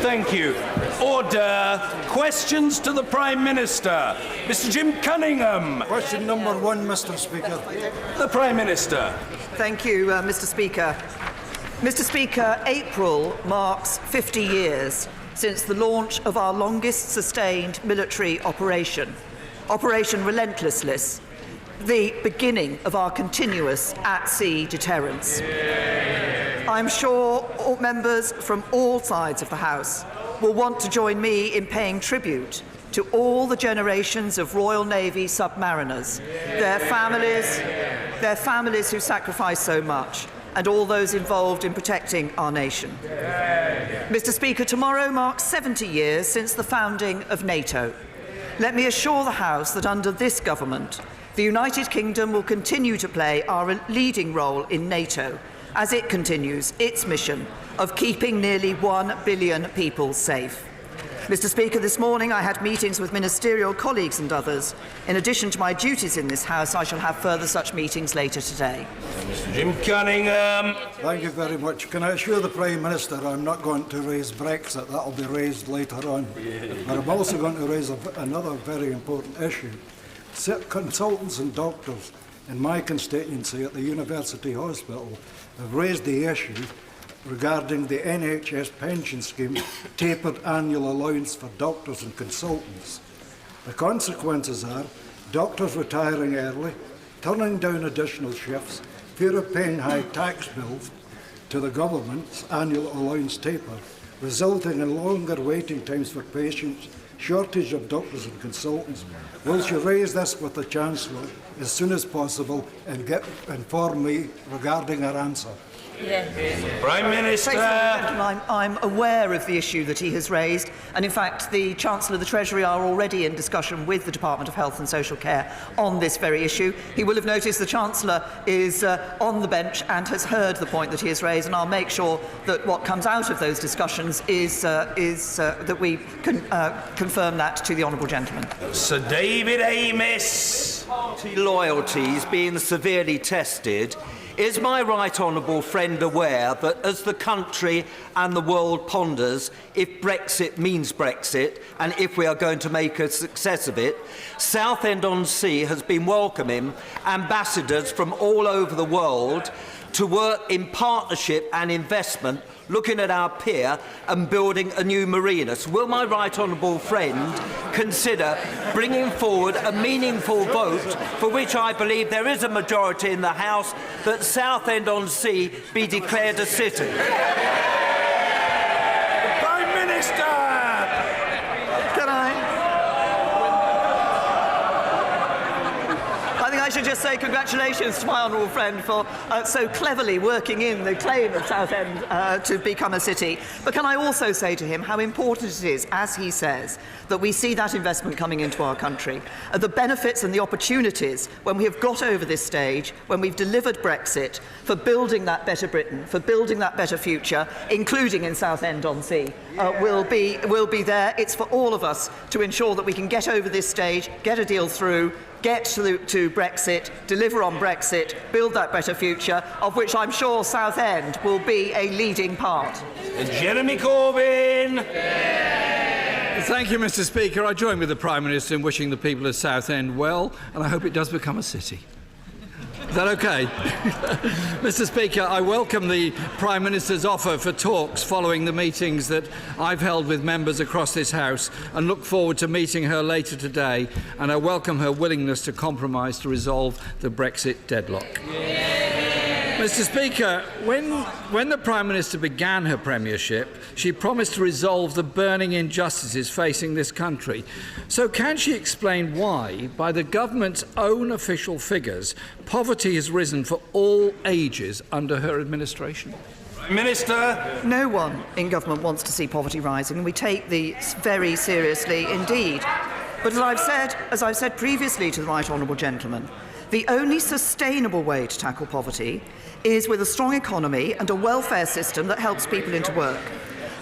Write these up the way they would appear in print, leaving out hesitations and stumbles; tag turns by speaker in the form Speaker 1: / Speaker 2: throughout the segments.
Speaker 1: Thank you. Order. Questions to the Prime Minister. Mr. Jim Cunningham.
Speaker 2: Question number 1, Mr. Speaker.
Speaker 1: The Prime Minister.
Speaker 3: Thank you, Mr. Speaker. Mr. Speaker, April marks 50 years since the launch of our longest sustained military operation, Operation Relentless, the beginning of our continuous at-sea deterrence. I'm sure all members from all sides of the House will want to join me in paying tribute to all the generations of Royal Navy submariners, their families who sacrificed so much, and all those involved in protecting our nation. Mr. Speaker, tomorrow marks 70 years since the founding of NATO. Let me assure the House that under this government, the United Kingdom will continue to play our leading role in NATO as it continues its mission of keeping nearly 1 billion people safe. Mr. Speaker, this morning I had meetings with ministerial colleagues and others. In addition to my duties in this House, I shall have further such meetings later today.
Speaker 1: Mr. Jim Cunningham.
Speaker 2: Thank you very much. Can I assure the Prime Minister I'm not going to raise Brexit? That will be raised later on. But I'm also going to raise another very important issue. Consultants and doctors in my constituency at the University Hospital have raised the issue regarding the NHS pension scheme tapered annual allowance for doctors and consultants. The consequences are doctors retiring early, turning down additional shifts, fear of paying high tax bills to the government's annual allowance taper, resulting in longer waiting times for patients, shortage of doctors and consultants. Will she raise this with the Chancellor as soon as possible and inform me regarding her answer?
Speaker 3: Yes.
Speaker 1: Prime Minister.
Speaker 3: I'm aware of the issue that he has raised, and in fact the Chancellor of the Treasury are already in discussion with the Department of Health and Social Care on this very issue. He will have noticed the Chancellor is on the bench and has heard the point that he has raised, and I'll make sure that what comes out of those discussions is that we can confirm that to the honourable gentleman.
Speaker 1: Sir David Amis.
Speaker 4: Party loyalties being severely tested. Is my right honourable friend aware that as the country and the world ponders if Brexit means Brexit and if we are going to make a success of it, Southend-on-Sea has been welcoming ambassadors from all over the world to work in partnership and investment, looking at our pier and building a new marina. So will my right honourable friend consider bringing forward a meaningful vote for which I believe there is a majority in the House that Southend-on-Sea be declared a city?
Speaker 1: Prime Minister.
Speaker 3: I should just say congratulations to my honourable friend for so cleverly working in the claim of Southend to become a city. But can I also say to him how important it is, as he says, that we see that investment coming into our country, the benefits and the opportunities when we have got over this stage, when we've delivered Brexit, for building that better Britain, for building that better future, including in Southend-on-Sea, will be there. It's for all of us to ensure that we can get over this stage, get a deal through, get to Brexit, deliver on Brexit, build that better future, of which I'm sure Southend will be a leading part.
Speaker 1: Jeremy Corbyn.
Speaker 5: Thank you, Mr. Speaker. I join with the Prime Minister in wishing the people of Southend well, and I hope it does become a city. Is that okay? Mr. Speaker, I welcome the Prime Minister's offer for talks following the meetings that I've held with members across this House and look forward to meeting her later today, and I welcome her willingness to compromise to resolve the Brexit deadlock. Mr. Speaker, when the Prime Minister began her premiership, she promised to resolve the burning injustices facing this country. So can she explain why, by the government's own official figures, poverty has risen for all ages under her administration?
Speaker 1: Minister.
Speaker 3: No one in government wants to see poverty rising, and we take this very seriously indeed. But as I've said previously to the right honourable gentleman, the only sustainable way to tackle poverty is with a strong economy and a welfare system that helps people into work.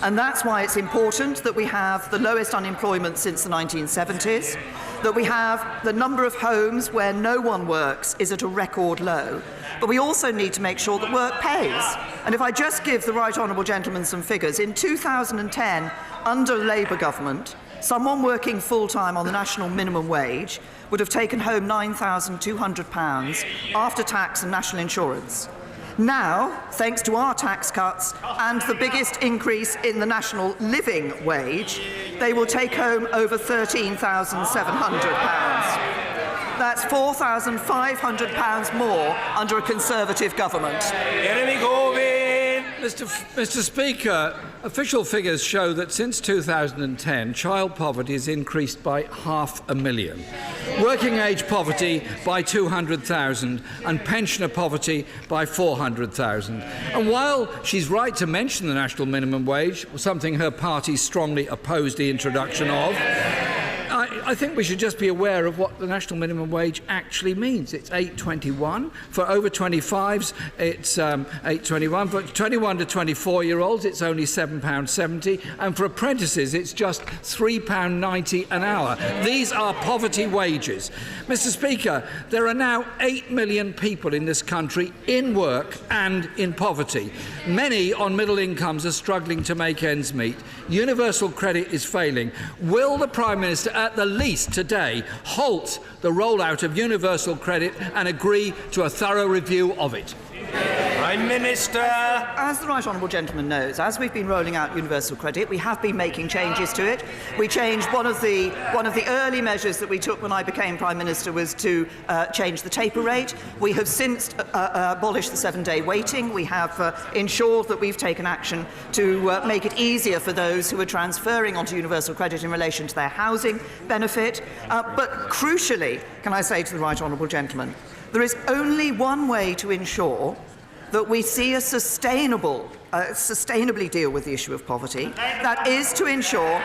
Speaker 3: And that's why it's important that we have the lowest unemployment since the 1970s, that we have the number of homes where no one works is at a record low. But we also need to make sure that work pays. And if I just give the right honourable gentleman some figures, in 2010, under the Labour government, someone working full-time on the national minimum wage would have taken home £9,200 after tax and national insurance. Now, thanks to our tax cuts and the biggest increase in the national living wage, they will take home over £13,700. That's £4,500 more under a Conservative government.
Speaker 1: Jeremy Corbyn.
Speaker 5: Mr. Speaker, official figures show that since 2010, child poverty has increased by 500,000, working age poverty by 200,000 and pensioner poverty by 400,000. And while she's right to mention the national minimum wage, something her party strongly opposed the introduction of, I think we should just be aware of what the national minimum wage actually means. It's £8.21. For over 25s, it's £8.21. For 21 to 24-year-olds, it's only £7.70. And for apprentices, it's just £3.90 an hour. These are poverty wages. Mr. Speaker, there are now 8 million people in this country in work and in poverty. Many on middle incomes are struggling to make ends meet. Universal credit is failing. Will the Prime Minister, at the least today, halt the rollout of universal credit and agree to a thorough review of it?
Speaker 1: Prime Minister.
Speaker 3: As the right honourable gentleman knows, as we've been rolling out universal credit, we have been making changes to it. We changed one of the early measures that we took when I became Prime Minister was to change the taper rate. We have since abolished the 7-day waiting. We have ensured that we've taken action to make it easier for those who are transferring onto universal credit in relation to their housing benefit. But crucially, can I say to the right honourable gentleman, there is only one way to ensure that we see a sustainably deal with the issue of poverty. That is to ensure...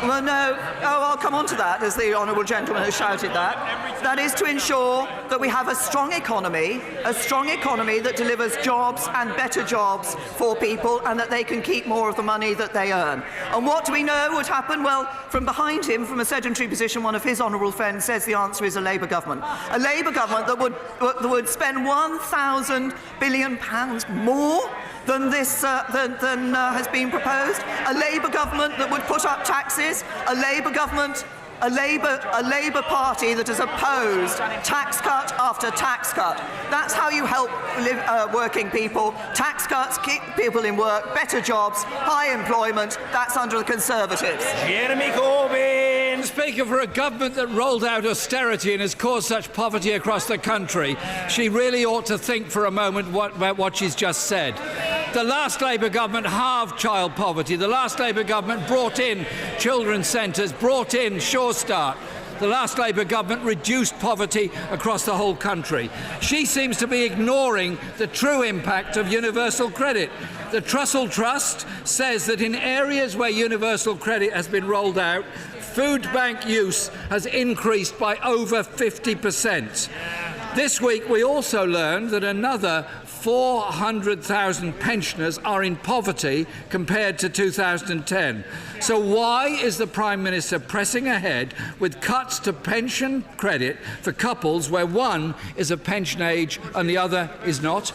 Speaker 3: Well, no. Oh, I'll come on to that, as the honourable gentleman has shouted that. That is to ensure that we have a strong economy that delivers jobs and better jobs for people and that they can keep more of the money that they earn. And what do we know would happen? Well, from behind him, from a sedentary position, one of his honourable friends says the answer is a Labour government. A Labour government that would spend £1,000 billion more than this has been proposed. A Labour government that would put up taxes. A Labour government. A Labour Party that has opposed tax cut after tax cut. That's how you help working people. Tax cuts keep people in work, better jobs, high employment. That's under the Conservatives.
Speaker 1: Jeremy Corbyn.
Speaker 5: Speaker, for a government that rolled out austerity and has caused such poverty across the country, she really ought to think for a moment about what she's just said. The last Labour government halved child poverty. The last Labour government brought in children's centres, brought in Sure Start. The last Labour government reduced poverty across the whole country. She seems to be ignoring the true impact of universal credit. The Trussell Trust says that in areas where universal credit has been rolled out, food bank use has increased by over 50%. This week we also learned that another 400,000 pensioners are in poverty compared to 2010. So why is the Prime Minister pressing ahead with cuts to pension credit for couples where one is of pension age and the other is not?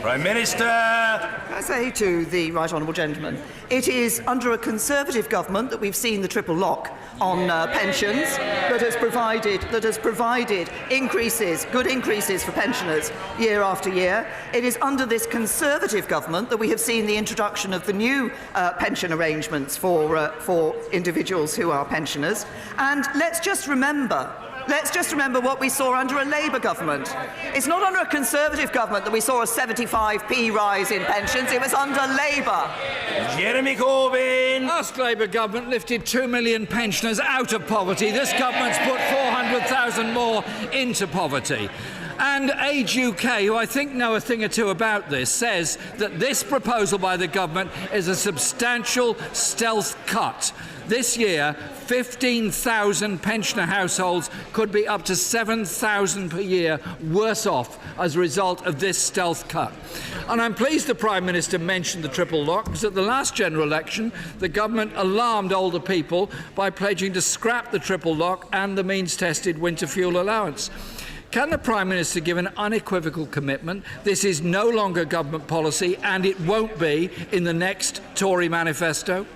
Speaker 1: Prime Minister.
Speaker 3: I say to the right honourable gentleman, it is under a Conservative government that we've seen the triple lock on pensions that has provided increases, good increases for pensioners year after year. It is under this Conservative government that we have seen the introduction of the new pension arrangements for individuals who are pensioners. And let's just remember what we saw under a Labour government. It's not under a Conservative government that we saw a 75p rise in pensions. It was under Labour.
Speaker 1: Jeremy Corbyn.
Speaker 5: Last Labour government lifted 2 million pensioners out of poverty. This government's put 400,000 more into poverty. And Age UK, who I think know a thing or two about this, says that this proposal by the government is a substantial stealth cut. This year, 15,000 pensioner households could be up to 7,000 per year worse off as a result of this stealth cut. And I'm pleased the Prime Minister mentioned the triple lock, because at the last general election, the government alarmed older people by pledging to scrap the triple lock and the means-tested winter fuel allowance. Can the Prime Minister give an unequivocal commitment? This is no longer government policy and it won't be in the next Tory manifesto.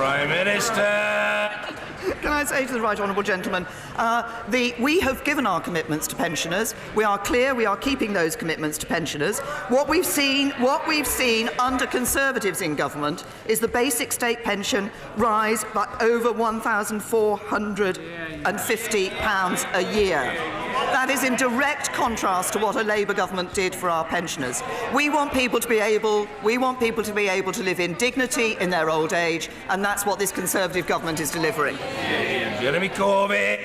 Speaker 1: Prime Minister.
Speaker 3: Can I say to the right honourable gentleman, we have given our commitments to pensioners. We are clear. We are keeping those commitments to pensioners. What we've seen under Conservatives in government is the basic state pension rise by over £1,450 a year. That is in direct contrast to what a Labour government did for our pensioners. We want people to be able to live in dignity in their old age, and that's what this Conservative government is delivering.
Speaker 1: Jeremy Corbyn.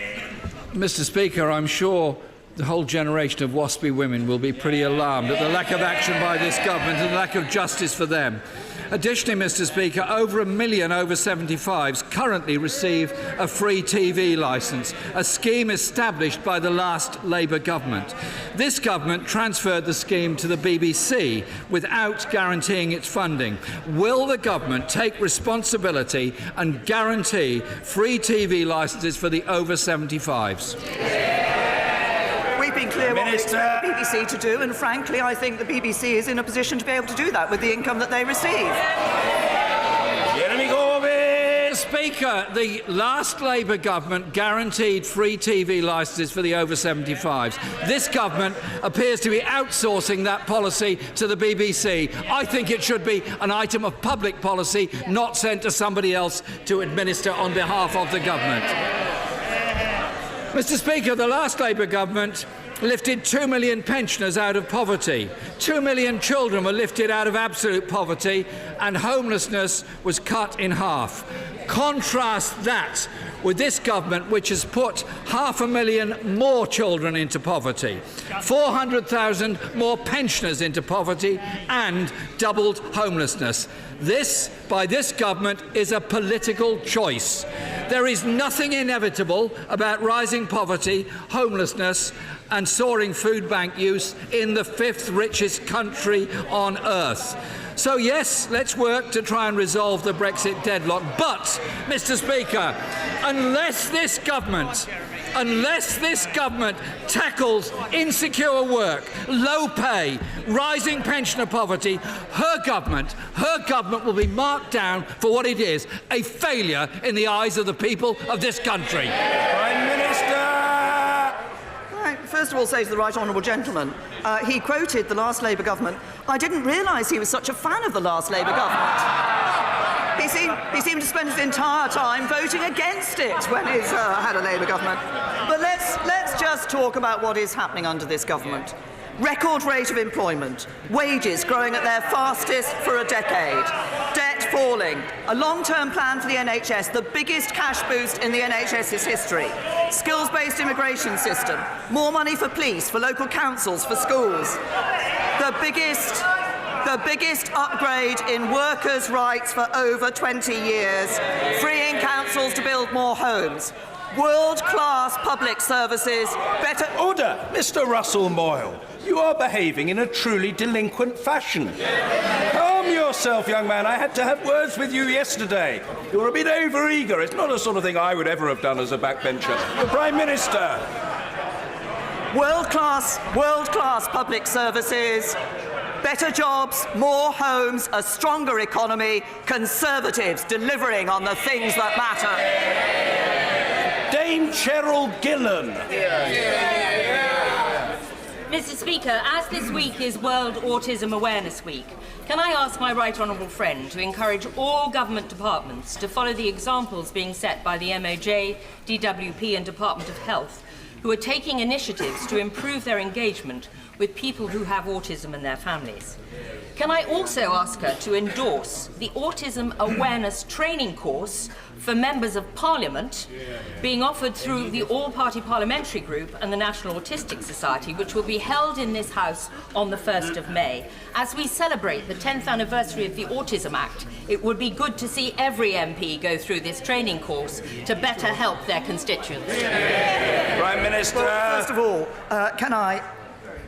Speaker 5: Mr. Speaker, I'm sure the whole generation of waspy women will be pretty alarmed at the lack of action by this government and the lack of justice for them. Additionally, Mr. Speaker, over 1 million over 75s currently receive a free TV licence, a scheme established by the last Labour government. This government transferred the scheme to the BBC without guaranteeing its funding. Will the government take responsibility and guarantee free TV licences for the over 75s?
Speaker 3: We've been clear what we expect the BBC to do, and frankly, I think the BBC is in a position to be able to do that with the income that they receive.
Speaker 1: Jeremy Corbyn.
Speaker 5: Speaker, the last Labour government guaranteed free TV licences for the over 75s. This government appears to be outsourcing that policy to the BBC. I think it should be an item of public policy, not sent to somebody else to administer on behalf of the government. Mr. Speaker, the last Labour government lifted 2 million pensioners out of poverty. 2 million children were lifted out of absolute poverty, and homelessness was cut in half. Contrast that with this government, which has put 500,000 more children into poverty, 400,000 more pensioners into poverty, and doubled homelessness. This, by this government, is a political choice. There is nothing inevitable about rising poverty, homelessness, and soaring food bank use in the 5th richest country on earth. So yes, let's work to try and resolve the Brexit deadlock. But, Mr. Speaker, unless this government tackles insecure work, low pay, rising pensioner poverty, her government will be marked down for what it is, a failure in the eyes of the people of this country.
Speaker 1: Prime Minister.
Speaker 3: First of all, say to the right honourable gentleman, he quoted the last Labour government. I didn't realise he was such a fan of the last Labour government. He seemed to spend his entire time voting against it when he's had a Labour government. But let's just talk about what is happening under this government. Record rate of employment, wages growing at their fastest for a decade, debt falling, a long-term plan for the NHS, the biggest cash boost in the NHS's history, skills-based immigration system, more money for police, for local councils, for schools, the biggest upgrade in workers' rights for over 20 years, freeing councils to build more homes, world-class public services, better...
Speaker 1: Order! Mr. Russell Moyle, you are behaving in a truly delinquent fashion. Calm yourself, young man. I had to have words with you yesterday. You're a bit over-eager. It's not the sort of thing I would ever have done as a backbencher. The Prime Minister.
Speaker 3: World-class public services, better jobs, more homes, a stronger economy, Conservatives delivering on the things that matter.
Speaker 1: Dame Cheryl Gillan.
Speaker 6: Mr. Speaker, as this week is World Autism Awareness Week, can I ask my right honourable friend to encourage all government departments to follow the examples being set by the MOJ, DWP and Department of Health, who are taking initiatives to improve their engagement with people who have autism and their families? Can I also ask her to endorse the Autism Awareness Training Course for Members of Parliament being offered through the All-Party Parliamentary Group and the National Autistic Society, which will be held in this House on the 1st of May. As we celebrate the 10th anniversary of the Autism Act, it would be good to see every MP go through this training course to better help their constituents.
Speaker 1: Prime Minister.
Speaker 3: Well, first of all, can I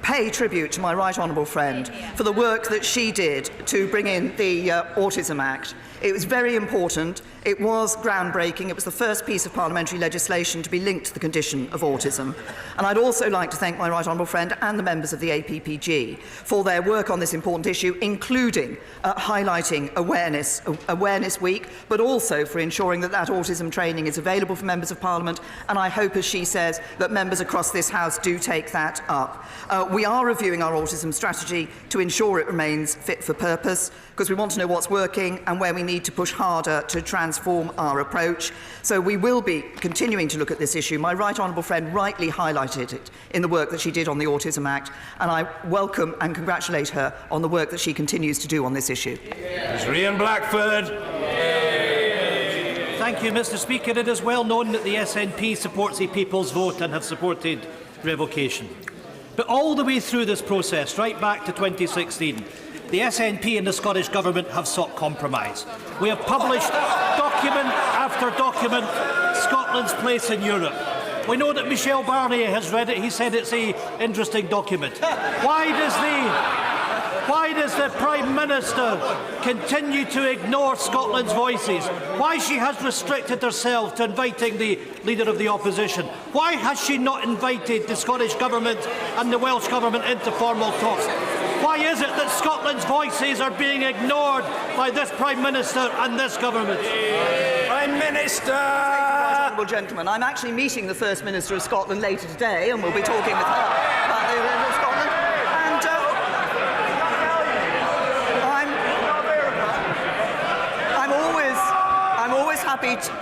Speaker 3: pay tribute to my right honourable friend for the work that she did to bring in the Autism Act. It was very important. It was groundbreaking. It was the first piece of parliamentary legislation to be linked to the condition of autism. And I'd also like to thank my right honourable friend and the members of the APPG for their work on this important issue, including highlighting Awareness Week, but also for ensuring that autism training is available for members of Parliament. And I hope, as she says, that members across this House do take that up. We are reviewing our autism strategy to ensure it remains fit for purpose, because we want to know what's working and where we need to push harder to transform our approach. So we will be continuing to look at this issue. My right honourable friend rightly highlighted it in the work that she did on the Autism Act, and I welcome and congratulate her on the work that she continues to do on this issue.
Speaker 1: Ms. Rhian Blackford.
Speaker 7: Thank you, Mr. Speaker. It is well known that the SNP supports a people's vote and have supported revocation. But all the way through this process, right back to 2016, the SNP and the Scottish Government have sought compromise. We have published document after document Scotland's place in Europe. We know that Michel Barnier has read it. He said it's an interesting document. Why does the Prime Minister continue to ignore Scotland's voices? Why she has restricted herself to inviting the Leader of the Opposition? Why has she not invited the Scottish Government and the Welsh Government into formal talks? Why is it that Scotland's voices are being ignored by this Prime Minister and this Government?
Speaker 1: Prime Minister!
Speaker 3: Honourable gentleman, I'm actually meeting the First Minister of Scotland later today, and we'll be talking with her about the event of Scotland. And I'm always happy to...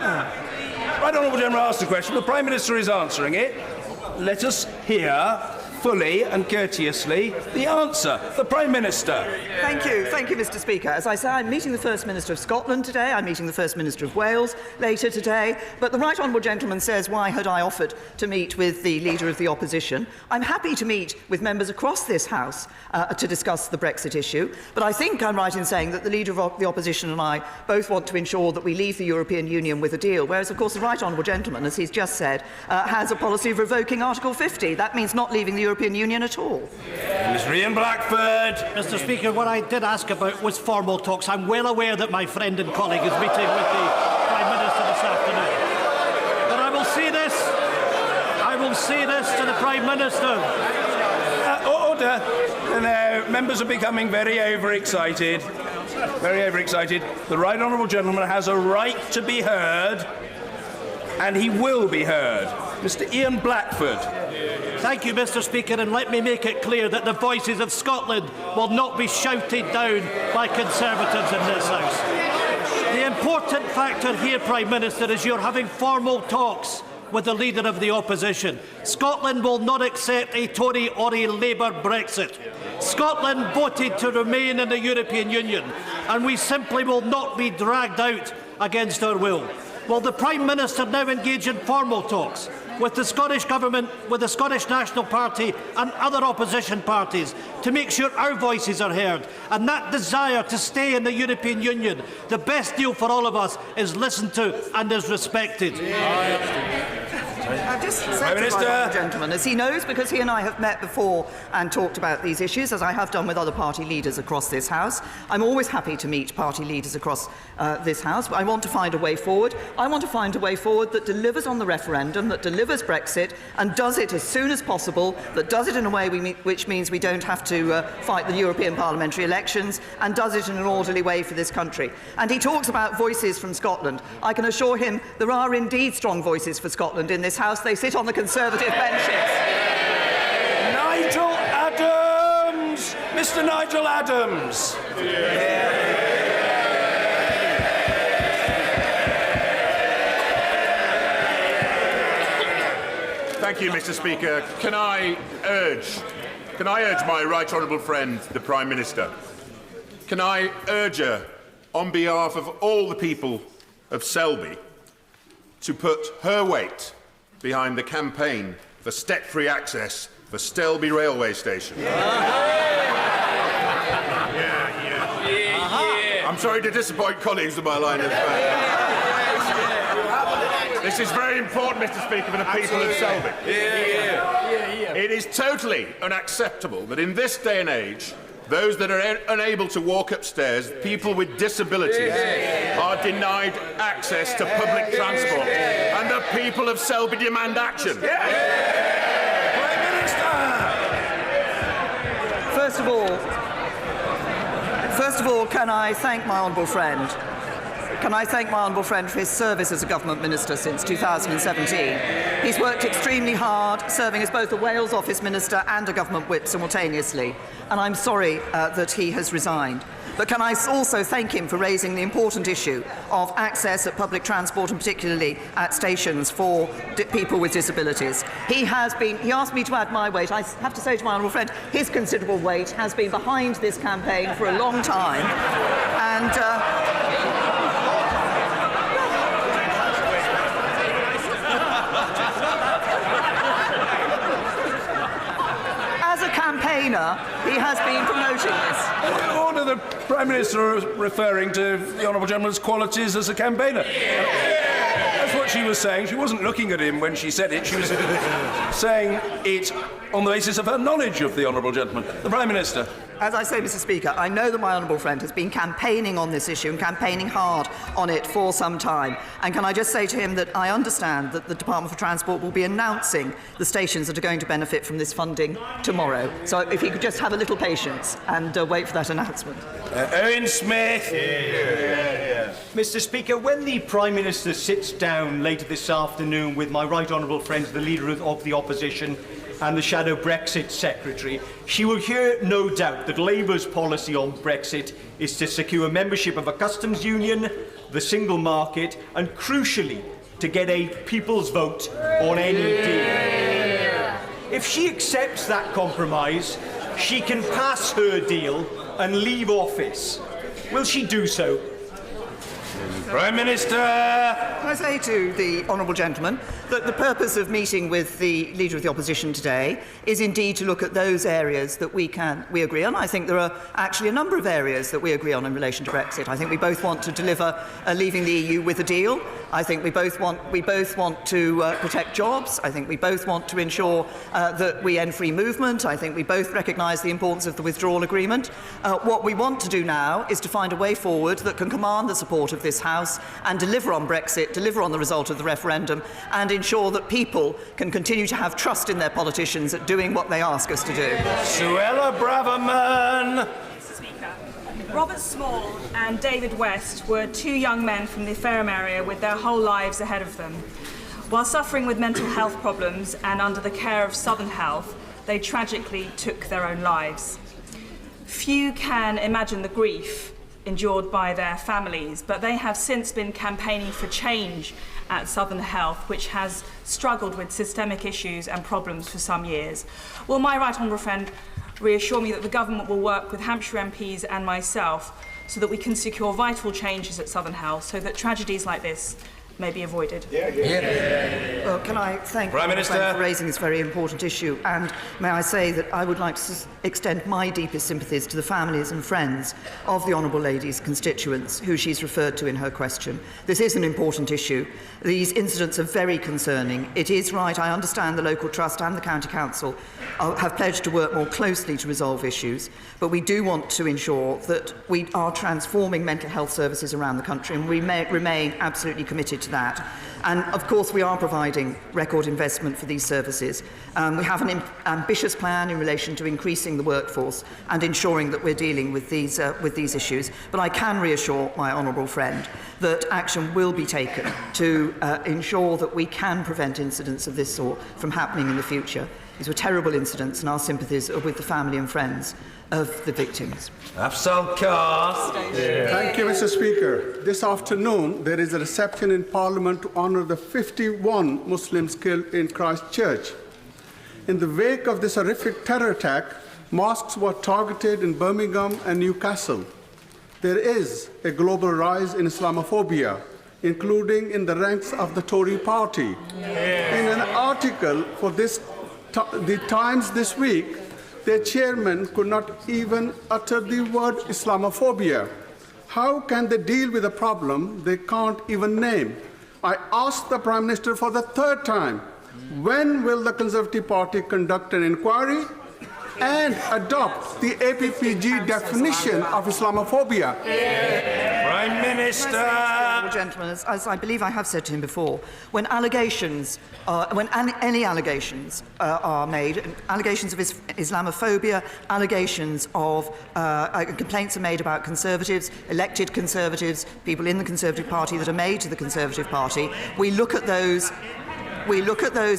Speaker 1: Right honourable gentleman asked the question. The Prime Minister is answering it. Let us hear fully and courteously the answer. The Prime Minister.
Speaker 3: Thank you, Mr. Speaker. As I say, I'm meeting the First Minister of Scotland today. I'm meeting the First Minister of Wales later today. But the right honourable gentleman says, why had I offered to meet with the Leader of the Opposition? I'm happy to meet with members across this House to discuss the Brexit issue. But I think I'm right in saying that the Leader of the Opposition and I both want to ensure that we leave the European Union with a deal, whereas, of course, the right honourable gentleman, as he's just said, has a policy of revoking Article 50. That means not leaving the European Union at all.
Speaker 1: Ms. Rhian Blackford.
Speaker 7: Mr. Speaker, what I did ask about was formal talks. I'm well aware that my friend and colleague is meeting with the Prime Minister this afternoon. But I will say this to the Prime Minister.
Speaker 1: Order. No, members are becoming very overexcited. Very overexcited. The right honourable gentleman has a right to be heard, and he will be heard. Mr. Ian Blackford.
Speaker 7: Thank you, Mr. Speaker, and let me make it clear that the voices of Scotland will not be shouted down by Conservatives in this House. The important factor here, Prime Minister, is you're having formal talks with the Leader of the Opposition. Scotland will not accept a Tory or a Labour Brexit. Scotland voted to remain in the European Union, and we simply will not be dragged out against our will. Will the Prime Minister now engage in formal talks with the Scottish Government, with the Scottish National Party and other opposition parties to make sure our voices are heard, and that desire to stay in the European Union, the best deal for all of us, is listened to and is respected?
Speaker 3: I've just said to the gentleman, as he knows, because he and I have met before and talked about these issues, as I have done with other party leaders across this House. I'm always happy to meet party leaders across this House, but I want to find a way forward. I want to find a way forward that delivers on the referendum, that delivers Brexit, and does it as soon as possible, that does it in a way which means we don't have to fight the European parliamentary elections, and does it in an orderly way for this country. And he talks about voices from Scotland. I can assure him there are indeed strong voices for Scotland in this House. They sit on the Conservative benches.
Speaker 1: Nigel Adams! Mr. Nigel Adams!
Speaker 8: Thank you, Mr. Speaker. Can I urge my right honourable friend, the Prime Minister, can I urge her, on behalf of all the people of Selby, to put her weight behind the campaign for step-free access for Stelby Railway Station? I'm sorry to disappoint colleagues of my line of This is very important, Mr. Speaker, for the people of Selby. It is totally unacceptable that in this day and age, those that are unable to walk upstairs, people with disabilities, are denied access to public transport, and the people of Selby demand action.
Speaker 1: Prime Minister!
Speaker 3: First of all, can I thank my honourable friend? Can I thank my honourable friend for his service as a government minister since 2017? He's worked extremely hard, serving as both a Wales Office Minister and a government whip simultaneously, and I'm sorry that he has resigned. But can I also thank him for raising the important issue of access at public transport, and particularly at stations for people with disabilities. He asked me to add my weight. I have to say to my honourable friend, his considerable weight has been behind this campaign for a long time. And as a campaigner, he has been promoting this.
Speaker 1: Order, the Prime Minister referring to the Honourable Gentleman's qualities as a campaigner. That's what she was saying. She wasn't looking at him when she said it. She was saying it on the basis of her knowledge of the Honourable Gentleman. The Prime Minister.
Speaker 3: As I say, Mr. Speaker, I know that my honourable friend has been campaigning on this issue and campaigning hard on it for some time. And can I just say to him that I understand that the Department for Transport will be announcing the stations that are going to benefit from this funding tomorrow. So if he could just have a little patience and wait for that announcement.
Speaker 1: Owen Smith.
Speaker 9: Mr. Speaker, when the Prime Minister sits down later this afternoon with my right honourable friends, the Leader of the Opposition and the Shadow Brexit Secretary, she will hear no doubt that Labour's policy on Brexit is to secure membership of a customs union, the single market, and crucially, to get a people's vote on any deal. If she accepts that compromise, she can pass her deal and leave office. Will she do so?
Speaker 1: Prime Minister!
Speaker 3: Can I say to the honourable gentleman that the purpose of meeting with the Leader of the Opposition today is indeed to look at those areas that we agree on. I think there are actually a number of areas that we agree on in relation to Brexit. I think we both want to deliver leaving the EU with a deal. I think we both want to protect jobs. I think we both want to ensure that we end free movement. I think we both recognise the importance of the withdrawal agreement. What we want to do now is to find a way forward that can command the support of this House and deliver on Brexit, deliver on the result of the referendum, and ensure that people can continue to have trust in their politicians at doing what they ask us to do.
Speaker 1: Suella Braverman!
Speaker 10: Mr. Speaker, Robert Small and David West were two young men from the Fareham area with their whole lives ahead of them. While suffering with mental health problems and under the care of Southern Health, they tragically took their own lives. Few can imagine the grief endured by their families, but they have since been campaigning for change at Southern Health, which has struggled with systemic issues and problems for some years. Will my right honourable friend reassure me that the government will work with Hampshire MPs and myself so that we can secure vital changes at Southern Health so that tragedies like this may be avoided?
Speaker 3: Well, can I thank
Speaker 1: Prime
Speaker 3: the
Speaker 1: Minister
Speaker 3: for raising this very important issue, and may I say that I would like to extend my deepest sympathies to the families and friends of the Honourable Lady's constituents who she's referred to in her question. This is an important issue. These incidents are very concerning. It is right, I understand the local trust and the county council have pledged to work more closely to resolve issues, but we do want to ensure that we are transforming mental health services around the country, and we remain absolutely committed to that. And of course we are providing record investment for these services. We have an ambitious plan in relation to increasing the workforce and ensuring that we're dealing with these issues. But I can reassure my honourable friend that action will be taken to ensure that we can prevent incidents of this sort from happening in the future. These were terrible incidents, and our sympathies are with the family and friends of the victims.
Speaker 1: Afzal Khan.
Speaker 11: Thank you, Mr. Speaker. This afternoon, there is a reception in Parliament to honour the 51 Muslims killed in Christchurch. In the wake of this horrific terror attack, mosques were targeted in Birmingham and Newcastle. There is a global rise in Islamophobia, including in the ranks of the Tory party. In an article for the Times this week, their chairman could not even utter the word Islamophobia. How can they deal with a problem they can't even name? I asked the Prime Minister for the third time, when will the Conservative Party conduct an inquiry and adopt the APPG definition of Islamophobia?
Speaker 1: Prime Minister!
Speaker 3: honourable gentleman, as I believe I have said to him before, when allegations, any allegations are made, allegations of Islamophobia, allegations of complaints are made about Conservatives, elected Conservatives, people in the Conservative Party that are made to the Conservative Party, we look at those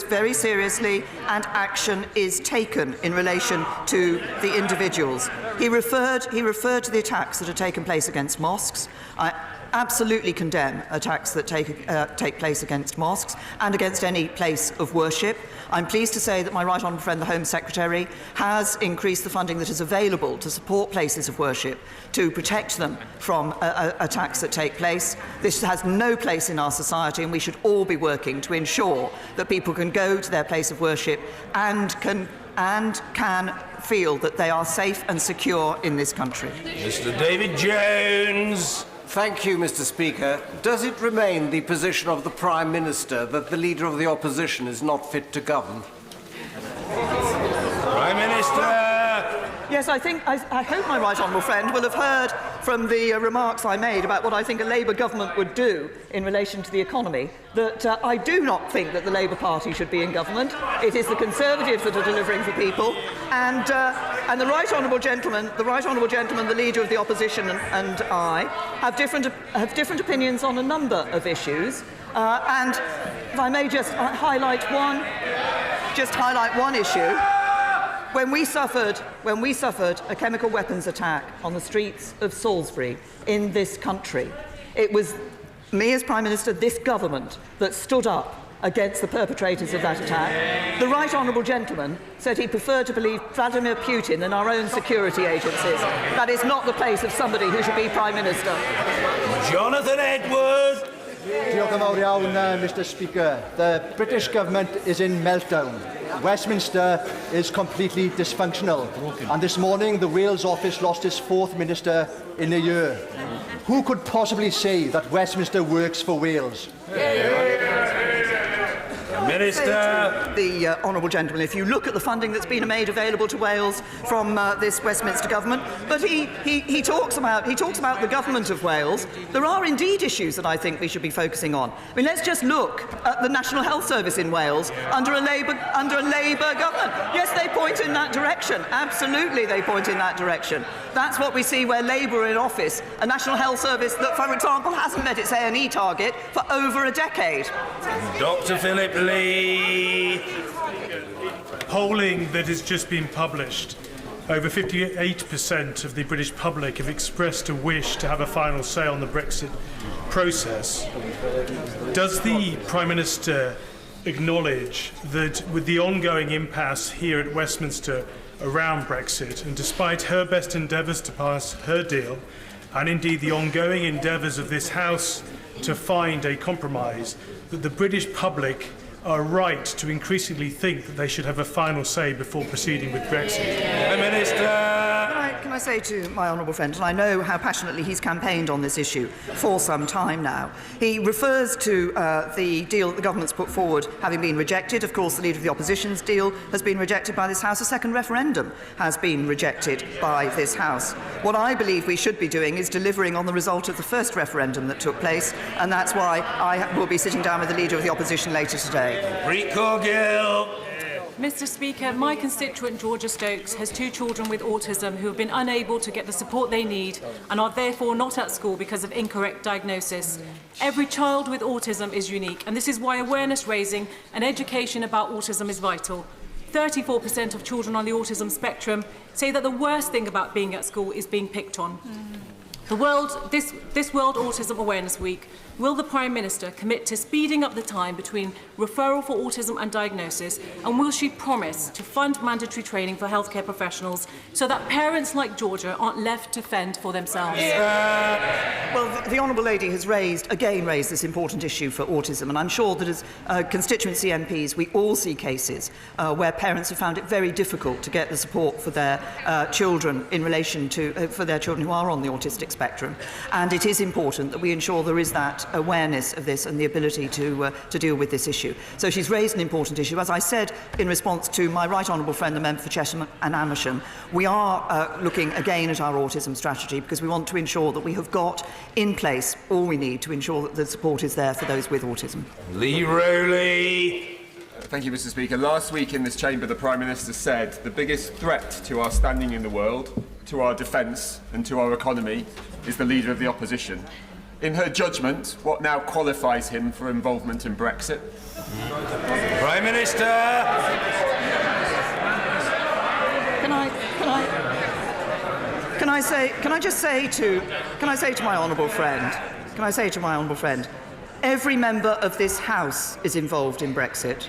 Speaker 3: very seriously, and action is taken in relation to the individuals. He referred to the attacks that have taken place against mosques. I absolutely condemn attacks that take place against mosques and against any place of worship. I'm pleased to say that my right honourable friend, the Home Secretary, has increased the funding that is available to support places of worship, to protect them from attacks that take place. This has no place in our society, and we should all be working to ensure that people can go to their place of worship and can feel that they are safe and secure in this country.
Speaker 1: Mr. David Jones.
Speaker 12: Thank you, Mr. Speaker. Does it remain the position of the Prime Minister that the Leader of the Opposition is not fit to govern?
Speaker 1: Prime Minister!
Speaker 3: Yes, I hope my right honourable friend will have heard from the remarks I made about what I think a Labour government would do in relation to the economy, that I do not think that the Labour Party should be in government. It is the Conservatives that are delivering for people, and the right honourable gentleman, the Leader of the Opposition, and I have different opinions on a number of issues. And if I may just highlight one issue. When we suffered a chemical weapons attack on the streets of Salisbury in this country, it was me as Prime Minister, this government, that stood up against the perpetrators of that attack. The right honourable gentleman said he preferred to believe Vladimir Putin than our own security agencies. That is not the place of somebody who should be Prime Minister.
Speaker 1: Jonathan Edwards.
Speaker 13: Diolch yn fawr iawn, Mr. Speaker. The British government is in meltdown. Westminster is completely dysfunctional. And this morning, the Wales office lost its 4th minister in a year. Who could possibly say that Westminster works for Wales?
Speaker 3: Minister. The honourable gentleman, if you look at the funding that's been made available to Wales from this Westminster government, but he talks about the government of Wales. There are indeed issues that I think we should be focusing on. I mean, let's just look at the National Health Service in Wales under a Labour government. Yes, they point in that direction. Absolutely, they point in that direction. That's what we see where Labour are in office. A National Health Service that, for example, hasn't met its A&E target for over a decade.
Speaker 1: Dr. Philip Lee.
Speaker 14: Polling that has just been published, over 58% of the British public have expressed a wish to have a final say on the Brexit process. Does the Prime Minister acknowledge that with the ongoing impasse here at Westminster around Brexit, and despite her best endeavours to pass her deal, and indeed the ongoing endeavours of this House to find a compromise, that the British public are right to increasingly think that they should have a final say before proceeding with Brexit?
Speaker 1: The Minister.
Speaker 3: Can I say to my honourable friend, and I know how passionately he's campaigned on this issue for some time now, he refers to the deal that the government's put forward having been rejected. Of course, the Leader of the Opposition's deal has been rejected by this House. A second referendum has been rejected by this House. What I believe we should be doing is delivering on the result of the first referendum that took place, and that's why I will be sitting down with the Leader of the Opposition later today.
Speaker 15: Mr. Speaker, my constituent Georgia Stokes has 2 children with autism who have been unable to get the support they need and are therefore not at school because of incorrect diagnosis. Every child with autism is unique, and this is why awareness raising and education about autism is vital. 34% of children on the autism spectrum say that the worst thing about being at school is being picked on. This World Autism Awareness Week, will the Prime Minister commit to speeding up the time between referral for autism and diagnosis, and will she promise to fund mandatory training for healthcare professionals so that parents like Georgia aren't left to fend for themselves?
Speaker 3: Well, the Honourable Lady has again raised this important issue for autism, and I'm sure that as constituency MPs we all see cases where parents have found it very difficult to get the support for their children in relation to for their children who are on the autistic spectrum, and it is important that we ensure there is that that awareness of this and the ability to deal with this issue. So she's raised an important issue. As I said in response to my right honourable friend, the member for Chesham and Amersham, we are looking again at our autism strategy because we want to ensure that we have got in place all we need to ensure that the support is there for those with autism.
Speaker 1: Lee Rowley.
Speaker 16: Thank you, Mr. Speaker. Last week in this chamber, the Prime Minister said the biggest threat to our standing in the world, to our defence and to our economy is the Leader of the Opposition. In her judgment, what now qualifies him for involvement in Brexit?
Speaker 1: Prime Minister!
Speaker 3: Can I just say to my honourable friend, every member of this House is involved in Brexit.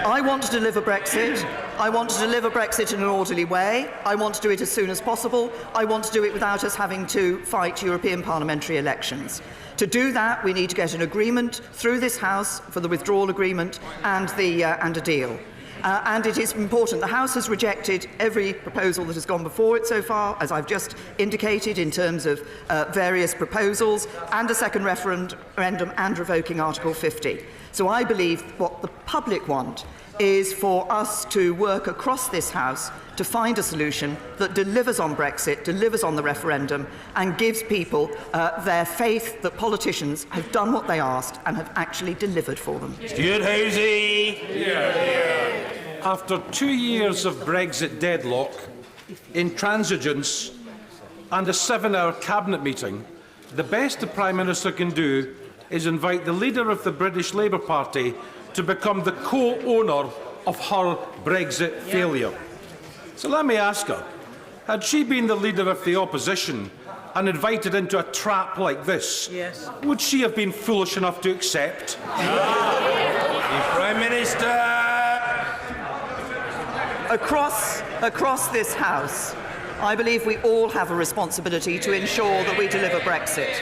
Speaker 3: I want to deliver Brexit. I want to deliver Brexit in an orderly way. I want to do it as soon as possible. I want to do it without us having to fight European parliamentary elections. To do that, we need to get an agreement through this House for the withdrawal agreement and a deal. And it is important. The House has rejected every proposal that has gone before it so far, as I've just indicated, in terms of various proposals, and a second referendum and revoking Article 50. So I believe what the public want is for us to work across this House to find a solution that delivers on Brexit, delivers on the referendum, and gives people their faith that politicians have done what they asked and have actually delivered for them.
Speaker 1: Stuart Hosey.
Speaker 17: After 2 years of Brexit deadlock, intransigence and a 7-hour cabinet meeting, the best the Prime Minister can do is invite the leader of the British Labour Party to become the co-owner of her Brexit failure. So let me ask her, had she been the leader of the opposition and invited into a trap like this, would she have been foolish enough to accept?
Speaker 1: Prime Minister!
Speaker 3: Across this House, I believe we all have a responsibility to ensure that we deliver Brexit.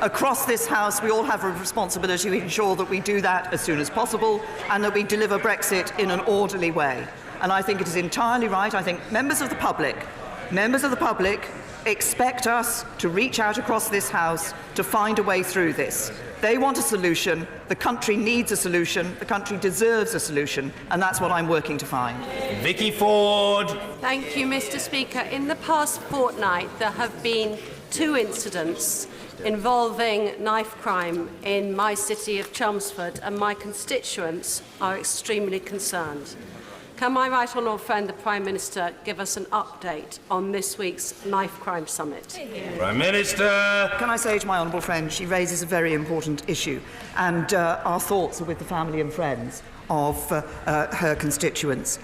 Speaker 3: Across this House, we all have a responsibility to ensure that we do that as soon as possible and that we deliver Brexit in an orderly way. And I think it is entirely right. I think members of the public expect us to reach out across this House to find a way through this. They want a solution. The country needs a solution. The country deserves a solution. And that's what I'm working to find.
Speaker 1: Vicky Ford.
Speaker 18: Thank you, Mr. Speaker. In the past fortnight, there have been 2 incidents involving knife crime in my city of Chelmsford, and my constituents are extremely concerned. Can my right honourable friend, the Prime Minister, give us an update on this week's knife crime summit?
Speaker 1: Prime Minister!
Speaker 3: Can I say to my honourable friend, she raises a very important issue, and our thoughts are with the family and friends of her constituents.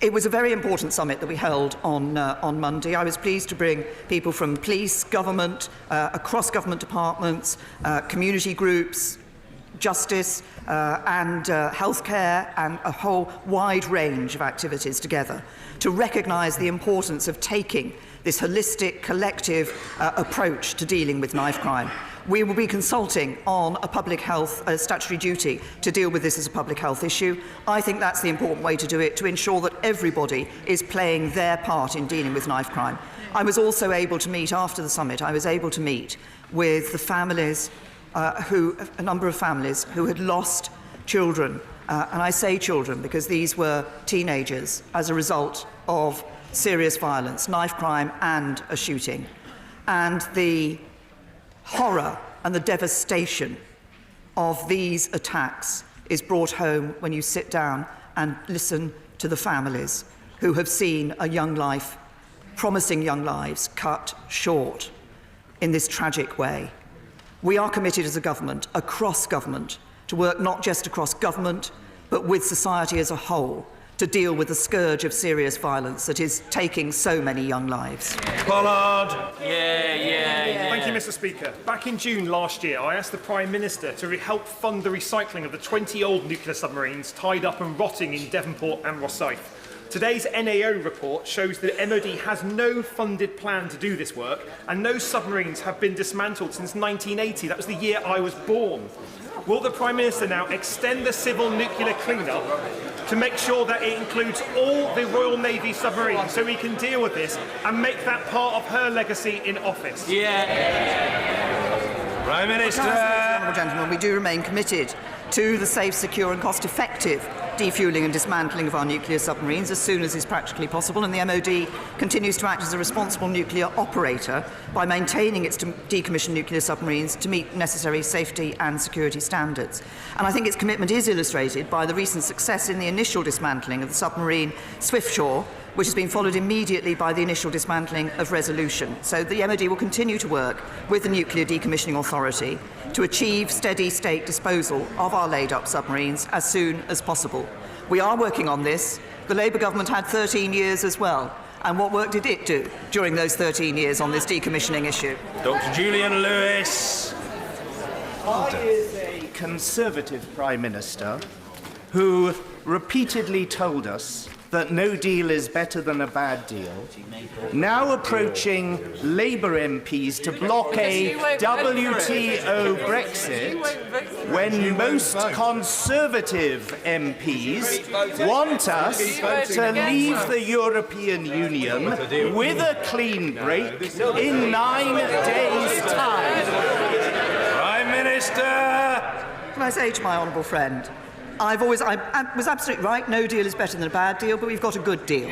Speaker 3: It was a very important summit that we held on Monday. I was pleased to bring people from police, government, across government departments, community groups, justice and healthcare, and a whole wide range of activities together to recognise the importance of taking this holistic, collective approach to dealing with knife crime. We will be consulting on a public health statutory duty to deal with this as a public health issue. I think that's the important way to do it, to ensure that everybody is playing their part in dealing with knife crime. I was also able to meet, after the summit, I was able to meet with the families a number of families who had lost children, and I say children because these were teenagers as a result of serious violence, knife crime and a shooting. And the horror and the devastation of these attacks is brought home when you sit down and listen to the families who have seen a young life, promising young lives, cut short in this tragic way. We are committed as a government, across government, to work not just across government, but with society as a whole, to deal with the scourge of serious violence that is taking so many young lives.
Speaker 1: Pollard.
Speaker 19: Thank you, Mr. Speaker. Back in June last year, I asked the Prime Minister to help fund the recycling of the 20 old nuclear submarines tied up and rotting in Devonport and Rosyth. Today's NAO report shows that MOD has no funded plan to do this work, and no submarines have been dismantled since 1980. That was the year I was born. Will the Prime Minister now extend the civil nuclear clean-up to make sure that it includes all the Royal Navy submarines so we can deal with this and make that part of her legacy in office?
Speaker 1: Prime Minister!
Speaker 3: Honourable gentlemen, we do remain committed to the safe, secure and cost-effective defuelling and dismantling of our nuclear submarines as soon as is practically possible, and the MOD continues to act as a responsible nuclear operator by maintaining its decommissioned nuclear submarines to meet necessary safety and security standards. And I think its commitment is illustrated by the recent success in the initial dismantling of the submarine Swiftsure, which has been followed immediately by the initial dismantling of Resolution. So the MOD will continue to work with the Nuclear Decommissioning Authority to achieve steady state disposal of our laid-up submarines as soon as possible. We are working on this. The Labour government had 13 years as well. And what work did it do during those 13 years on this decommissioning issue?
Speaker 1: Dr. Julian Lewis.
Speaker 20: Is a Conservative Prime Minister who repeatedly told us that no deal is better than a bad deal, now approaching Labour MPs to block a WTO Brexit when most Conservative MPs want us to leave the European Union with a clean break in 9 days' time.
Speaker 1: Prime Minister!
Speaker 3: Can I say to my honourable friend, I was absolutely right, no deal is better than a bad deal, but we've got a good deal.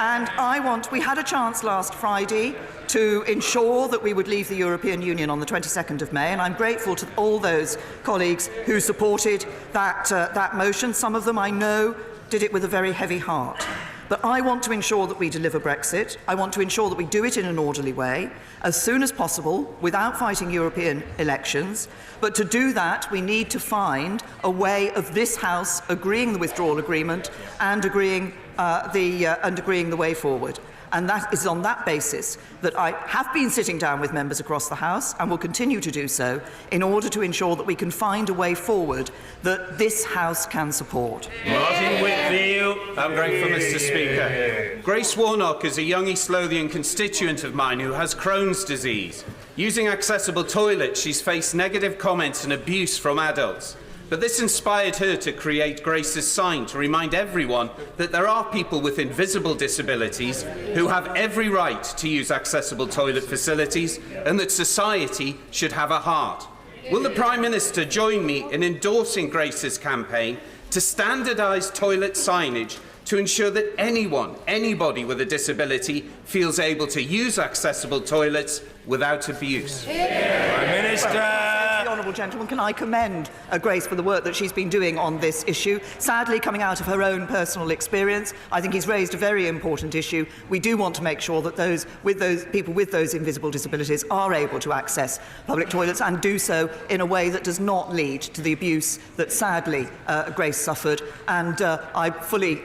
Speaker 3: And we had a chance last Friday to ensure that we would leave the European Union on the 22nd of May, and I'm grateful to all those colleagues who supported that motion. Some of them, I know, did it with a very heavy heart. But I want to ensure that we deliver Brexit. I want to ensure that we do it in an orderly way, as soon as possible, without fighting European elections. But to do that, we need to find a way of this House agreeing the withdrawal agreement and agreeing the way forward. And that is on that basis that I have been sitting down with members across the House and will continue to do so in order to ensure that we can find a way forward that this House can support.
Speaker 1: Martin Whitfield.
Speaker 21: I'm grateful, Mr. Speaker. Grace Warnock is a young East Lothian constituent of mine who has Crohn's disease. Using accessible toilets, she's faced negative comments and abuse from adults. But this inspired her to create Grace's Sign to remind everyone that there are people with invisible disabilities who have every right to use accessible toilet facilities and that society should have a heart. Will the Prime Minister join me in endorsing Grace's campaign to standardise toilet signage to ensure that anybody with a disability feels able to use accessible toilets without abuse?
Speaker 1: Prime Minister.
Speaker 3: Honourable gentleman, can I commend Grace for the work that she's been doing on this issue? Sadly, coming out of her own personal experience, I think he's raised a very important issue. We do want to make sure that people with those invisible disabilities are able to access public toilets and do so in a way that does not lead to the abuse that sadly Grace suffered. And I fully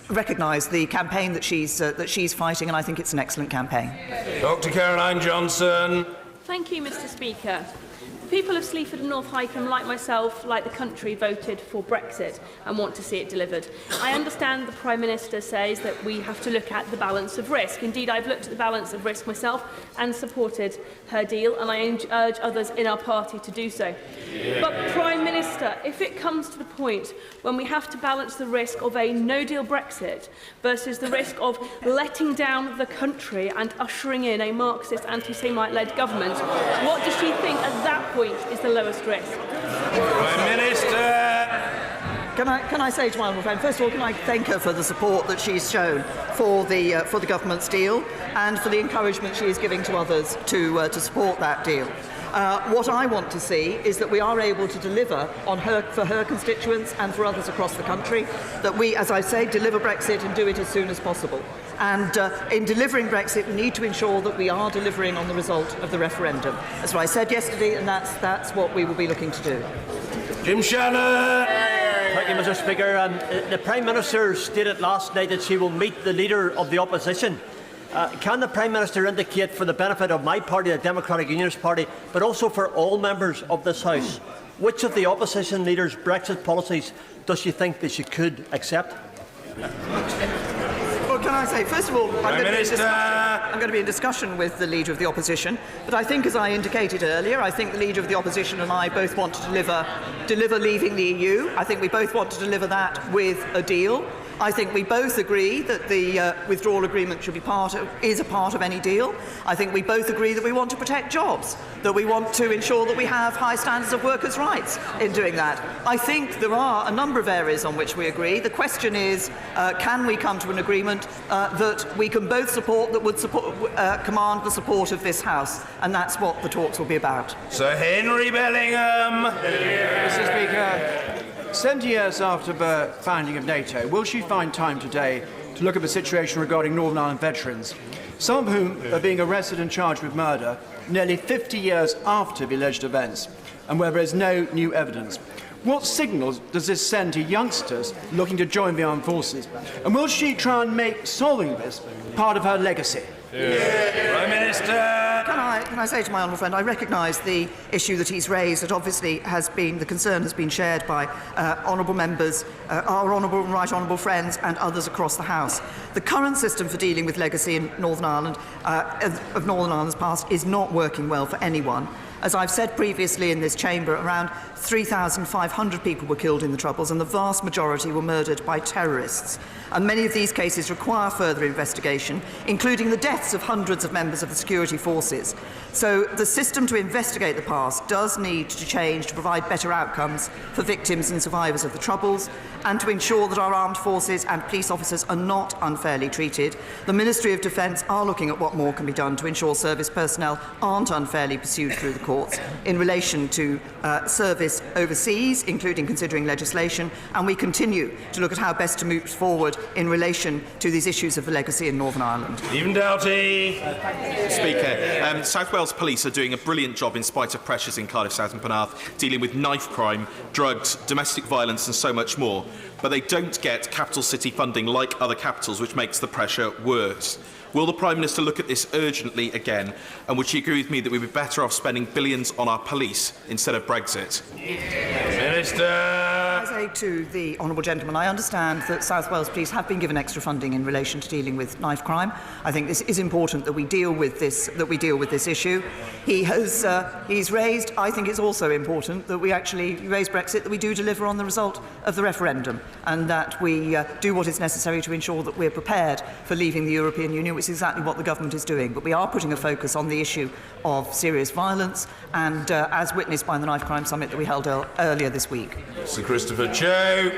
Speaker 3: recognise the campaign that she's fighting, and I think it's an excellent campaign.
Speaker 1: Dr. Caroline Johnson.
Speaker 22: Thank you, Mr. Speaker. People of Sleaford and North Hykeham, like myself, like the country, voted for Brexit and want to see it delivered. I understand the Prime Minister says that we have to look at the balance of risk. Indeed, I've looked at the balance of risk myself and supported her deal, and I urge others in our party to do so. But, Prime Minister, if it comes to the point when we have to balance the risk of a no-deal Brexit versus the risk of letting down the country and ushering in a Marxist, anti-Semite-led government, what does she think at that point is the lowest risk?
Speaker 1: Prime Minister.
Speaker 3: Can I say to my honourable friend, first of all, can I thank her for the support that she's shown for the government's deal and for the encouragement she is giving to others to support that deal. What I want to see is that we are able to deliver for her constituents and for others across the country, that we, as I say, deliver Brexit and do it as soon as possible. And in delivering Brexit, we need to ensure that we are delivering on the result of the referendum. That's what I said yesterday, and that's what we will be looking to do.
Speaker 1: Jim Shannon.
Speaker 23: Thank you, Mr. Speaker. The Prime Minister stated last night that she will meet the Leader of the Opposition. Can the Prime Minister indicate, for the benefit of my party, the Democratic Unionist Party, but also for all members of this House, which of the opposition leaders' Brexit policies does she think that she could accept?
Speaker 3: Well, can I say, first of all, I'm going to be in discussion with the Leader of the Opposition, but I think, as I indicated earlier, I think the Leader of the Opposition and I both want to deliver leaving the EU. I think we both want to deliver that with a deal. I think we both agree that the withdrawal agreement should be is a part of any deal. I think we both agree that we want to protect jobs, that we want to ensure that we have high standards of workers' rights in doing that. I think there are a number of areas on which we agree. The question is, can we come to an agreement that we can both support, that would command the support of this House? And that's what the talks will be about.
Speaker 1: Sir Henry Bellingham.
Speaker 2: Mr. Speaker, 70 years after the founding of NATO, will she find time today to look at the situation regarding Northern Ireland veterans, some of whom are being arrested and charged with murder nearly 50 years after the alleged events, and where there is no new evidence? What signals does this send to youngsters looking to join the armed forces? And will she try and make solving this part of her legacy?
Speaker 1: Prime Minister.
Speaker 3: Can I say to my honourable friend, I recognise the issue that he's raised, that obviously the concern has been shared by honourable members, our honourable and right honourable friends and others across the House. The current system for dealing with legacy in Northern Ireland, of Northern Ireland's past, is not working well for anyone. As I've said previously in this chamber, around 3,500 people were killed in the Troubles, and the vast majority were murdered by terrorists. And many of these cases require further investigation, including the deaths of hundreds of members of the security forces. So the system to investigate the past does need to change to provide better outcomes for victims and survivors of the Troubles, and to ensure that our armed forces and police officers are not unfairly treated. The Ministry of Defence are looking at what more can be done to ensure service personnel aren't unfairly pursued through the courts in relation to service overseas, including considering legislation, and we continue to look at how best to move forward in relation to these issues of the legacy in Northern Ireland.
Speaker 1: Stephen Doughty.
Speaker 4: Speaker, South Wales Police are doing a brilliant job in spite of pressures in Cardiff South and Penarth, dealing with knife crime, drugs, domestic violence and so much more. But they don't get capital city funding like other capitals, which makes the pressure worse. Will the Prime Minister look at this urgently again? And would she agree with me that we'd be better off spending billions on our police instead of Brexit?
Speaker 1: Minister.
Speaker 3: I say to the honourable gentleman, I understand that South Wales Police have been given extra funding in relation to dealing with knife crime. I think this is important that we deal with this issue. He's raised. I think it's also important that we actually raise Brexit, that we do deliver on the result of the referendum, and that we do what is necessary to ensure that we're prepared for leaving the European Union, which is exactly what the government is doing. But we are putting a focus on the issue of serious violence, and as witnessed by the Knife Crime Summit that we held earlier this week.
Speaker 1: Sir Christopher Cho.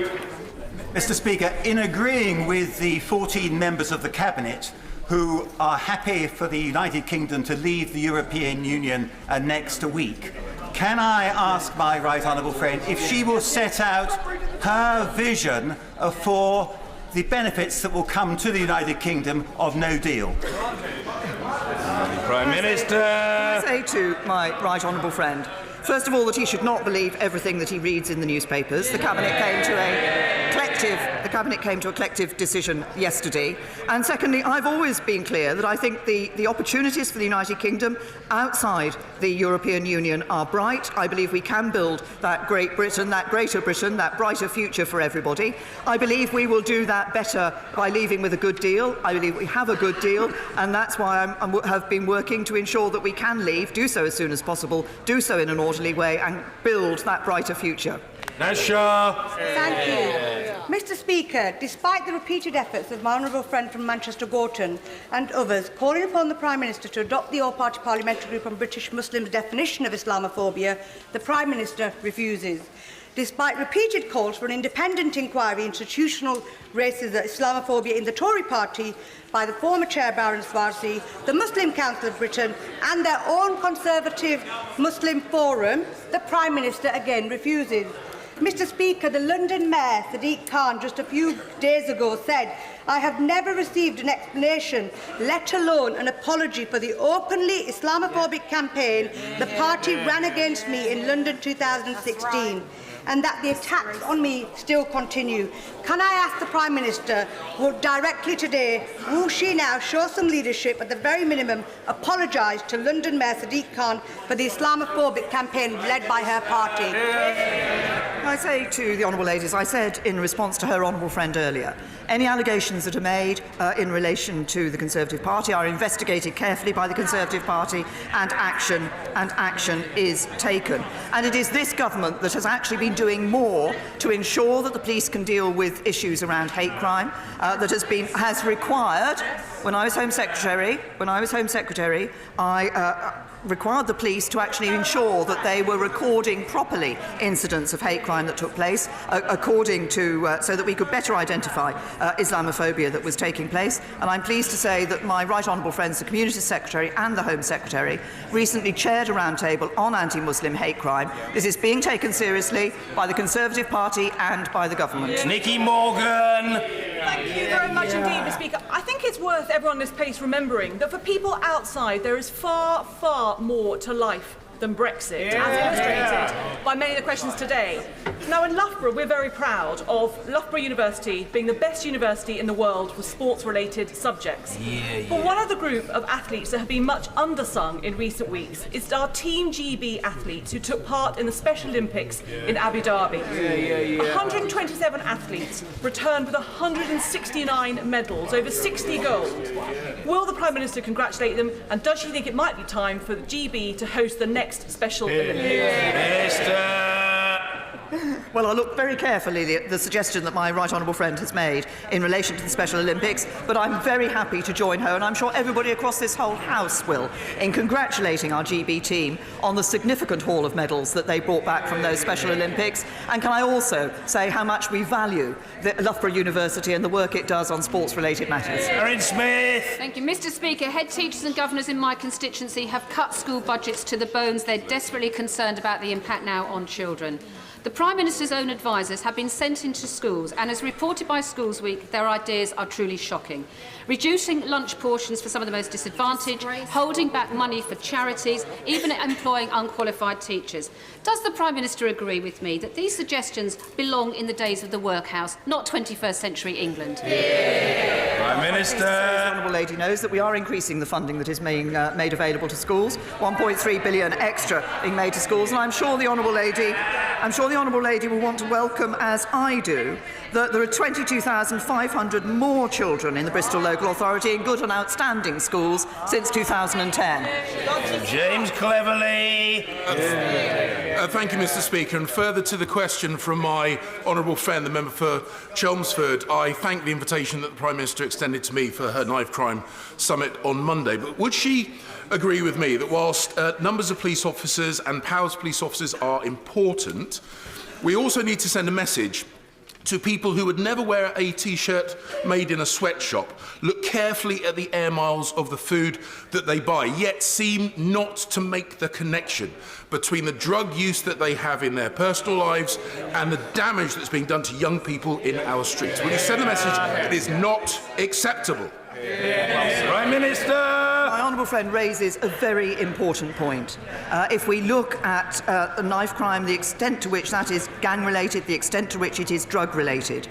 Speaker 5: Mr. Speaker, in agreeing with the 14 members of the Cabinet who are happy for the United Kingdom to leave the European Union next week, can I ask my right honourable friend if she will set out her vision for the benefits that will come to the United Kingdom of no deal?
Speaker 1: Prime Minister.
Speaker 3: I say to my right honourable friend, first of all, that he should not believe everything that he reads in the newspapers. The Cabinet came to a collective decision yesterday. And secondly, I've always been clear that I think the opportunities for the United Kingdom outside the European Union are bright. I believe we can build that Great Britain, that greater Britain, that brighter future for everybody. I believe we will do that better by leaving with a good deal. I believe we have a good deal, and that's why I have been working to ensure that we can leave, do so as soon as possible, do so in an orderly way, and build that brighter future.
Speaker 1: Nasha.
Speaker 24: Thank you. Mr. Speaker, despite the repeated efforts of my honourable friend from Manchester Gorton and others calling upon the Prime Minister to adopt the All-Party Parliamentary Group on British Muslims' definition of Islamophobia, the Prime Minister refuses. Despite repeated calls for an independent inquiry into institutional racism, Islamophobia in the Tory party by the former Chair Baron Swazi, the Muslim Council of Britain and their own Conservative Muslim Forum, the Prime Minister again refuses. Mr. Speaker, the London Mayor, Sadiq Khan, just a few days ago said, "I have never received an explanation, let alone an apology for the openly Islamophobic campaign the party ran against me in London 2016. And that the attacks on me still continue." Can I ask the Prime Minister, directly today, will she now show some leadership, at the very minimum, apologise to London Mayor Sadiq Khan for the Islamophobic campaign led by her party?
Speaker 3: I say to the honourable ladies, I said in response to her honourable friend earlier, any allegations that are made in relation to the Conservative Party are investigated carefully by the Conservative Party, and action and action is taken. And it is this government that has actually been doing more to ensure that the police can deal with issues around hate crime, that has required, when I was Home Secretary, I required the police to actually ensure that they were recording properly incidents of hate crime that took place, so that we could better identify Islamophobia that was taking place. And I'm pleased to say that my right honourable friends, the Community Secretary and the Home Secretary, recently chaired a roundtable on anti-Muslim hate crime. This is being taken seriously by the Conservative Party and by the government.
Speaker 1: Nicky Morgan.
Speaker 6: Thank you very much indeed, Mr. Speaker. I think it's worth everyone in this place remembering that for people outside there is far, far more to life than Brexit, as illustrated by many of the questions today. Now, in Loughborough, we're very proud of Loughborough University being the best university in the world for sports-related subjects. But one of the group of athletes that have been much undersung in recent weeks is our Team GB athletes who took part in the Special Olympics in Abu Dhabi. 127 athletes returned with 169 medals, over 60 gold. Will the Prime Minister congratulate them, and does she think it might be time for the GB to host the next Special Olympics?
Speaker 3: Well, I'll look very carefully at the suggestion that my right honourable friend has made in relation to the Special Olympics, but I'm very happy to join her, and I'm sure everybody across this whole House will, in congratulating our GB team on the significant haul of medals that they brought back from those Special Olympics. And can I also say how much we value the Loughborough University and the work it does on sports-related matters.
Speaker 1: Erin Smith.
Speaker 7: Thank you. Mr. Speaker, head teachers and governors in my constituency have cut school budgets to the bones. They're desperately concerned about the impact now on children. The Prime Minister's own advisers have been sent into schools, and as reported by Schools Week, their ideas are truly shocking. Reducing lunch portions for some of the most disadvantaged, holding back money for charities, even employing unqualified teachers. Does the Prime Minister agree with me that these suggestions belong in the days of the workhouse, not 21st century England?
Speaker 1: Prime Minister.
Speaker 3: The Honourable Lady knows that we are increasing the funding that is being made available to schools, 1.3 billion extra being made to schools, and I'm sure the Honourable Lady will want to welcome, as I do, that there are 22,500 more children in the Bristol Local Authority in good and outstanding schools since 2010.
Speaker 1: James Cleverly.
Speaker 8: Thank you, Mr. Speaker. And further to the question from my honourable friend, the member for Chelmsford, I thank the invitation that the Prime Minister extended to me for her knife crime summit on Monday. But would she agree with me that whilst numbers of police officers and powers of police officers are important, we also need to send a message to people who would never wear a T-shirt made in a sweatshop, look carefully at the air miles of the food that they buy, yet seem not to make the connection between the drug use that they have in their personal lives and the damage that's being done to young people in our streets. Will you send the message it is not acceptable?
Speaker 1: Prime Minister.
Speaker 3: My honourable friend raises a very important point. If we look at knife crime, the extent to which that is gang-related, the extent to which it is drug-related,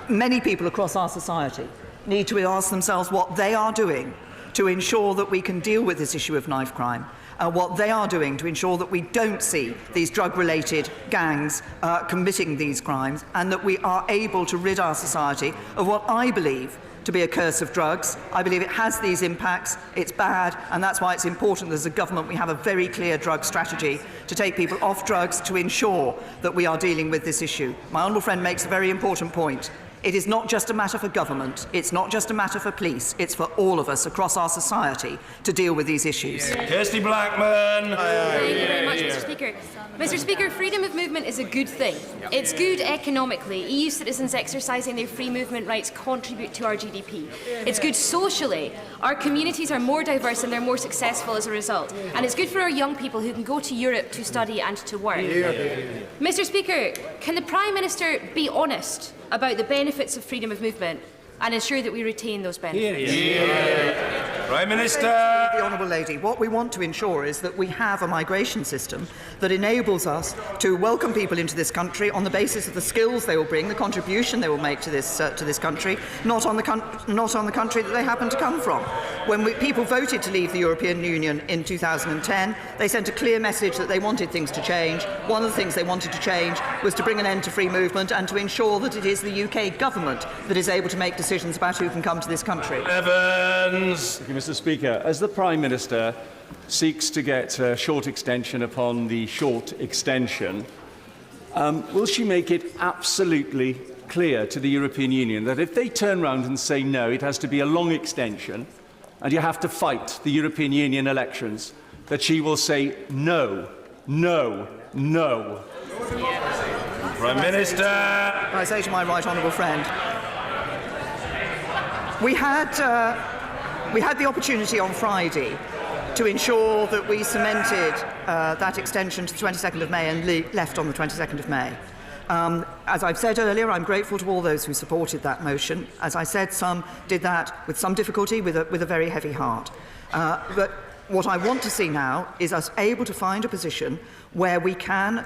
Speaker 3: many people across our society need to ask themselves what they are doing to ensure that we can deal with this issue of knife crime, what they are doing to ensure that we don't see these drug-related gangs committing these crimes, and that we are able to rid our society of what I believe to be a curse of drugs. I believe it has these impacts, it's bad, and that's why it's important that as a government we have a very clear drug strategy to take people off drugs to ensure that we are dealing with this issue. My honourable friend makes a very important point. It is not just a matter for government, it's not just a matter for police, it's for all of us across our society to deal with these issues.
Speaker 1: Kirsty Blackman.
Speaker 9: Thank you very much, Mr. Speaker. Mr. Speaker, freedom of movement is a good thing. It's good economically. EU citizens exercising their free movement rights contribute to our GDP. It's good socially. Our communities are more diverse and they're more successful as a result. And it's good for our young people who can go to Europe to study and to work. Mr. Speaker, can the Prime Minister be honest about the benefits of freedom of movement and ensure that we retain those benefits?
Speaker 1: Prime Minister.
Speaker 3: The Honourable Lady, what we want to ensure is that we have a migration system that enables us to welcome people into this country on the basis of the skills they will bring, the contribution they will make to this country, not on the country that they happen to come from. When people voted to leave the European Union in 2010, they sent a clear message that they wanted things to change. One of the things they wanted to change was to bring an end to free movement and to ensure that it is the UK government that is able to make decisions about who can come to this country.
Speaker 1: Evans.
Speaker 25: Thank you, Mr. Speaker. As the
Speaker 10: Prime Minister seeks to get a short extension upon the short extension, will she make it absolutely clear to the European Union that if they turn round and say no, it has to be a long extension and you have to fight the European Union elections, that she will say no, no, no?
Speaker 1: Prime Minister!
Speaker 3: I say to my right honourable friend, we had the opportunity on Friday to ensure that we cemented that extension to the 22nd of May and left on the 22nd of May. As I've said earlier, I'm grateful to all those who supported that motion. As I said, some did that with some difficulty, with a very heavy heart. But what I want to see now is us able to find a position where we can,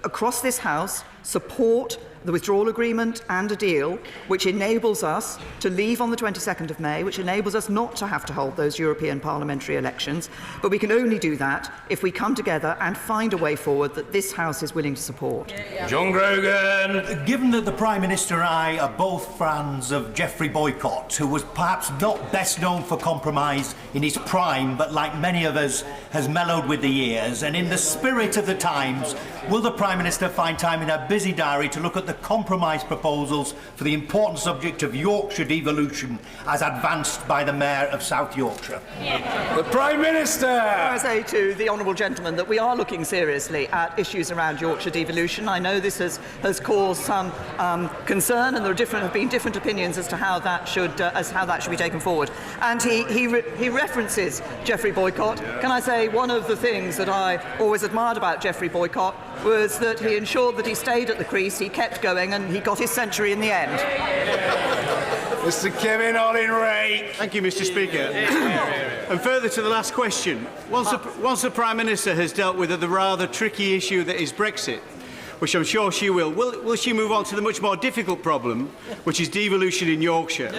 Speaker 3: across this House, support the withdrawal agreement and a deal which enables us to leave on the 22nd of May, which enables us not to have to hold those European parliamentary elections. But we can only do that if we come together and find a way forward that this House is willing to support.
Speaker 1: John Grogan.
Speaker 11: Given that the Prime Minister and I are both fans of Geoffrey Boycott, who was perhaps not best known for compromise in his prime, but like many of us has mellowed with the years, and in the spirit of the times, will the Prime Minister find time in her busy diary to look at the compromise proposals for the important subject of Yorkshire devolution as advanced by the Mayor of South Yorkshire?
Speaker 1: The Prime Minister!
Speaker 3: I say to the honourable gentleman that we are looking seriously at issues around Yorkshire devolution. I know this has caused some concern, and there have been different opinions as to how that should be taken forward. And he references Geoffrey Boycott. Can I say one of the things that I always admired about Geoffrey Boycott was that he ensured that he stayed at the crease, he kept going, and he got his century in the end.
Speaker 1: Mr. Kevin Olin-Ray.
Speaker 2: Thank you, Mr. Speaker. And further to the last question, once the Prime Minister has dealt with the rather tricky issue that is Brexit, which I'm sure she will she move on to the much more difficult problem, which is devolution in Yorkshire?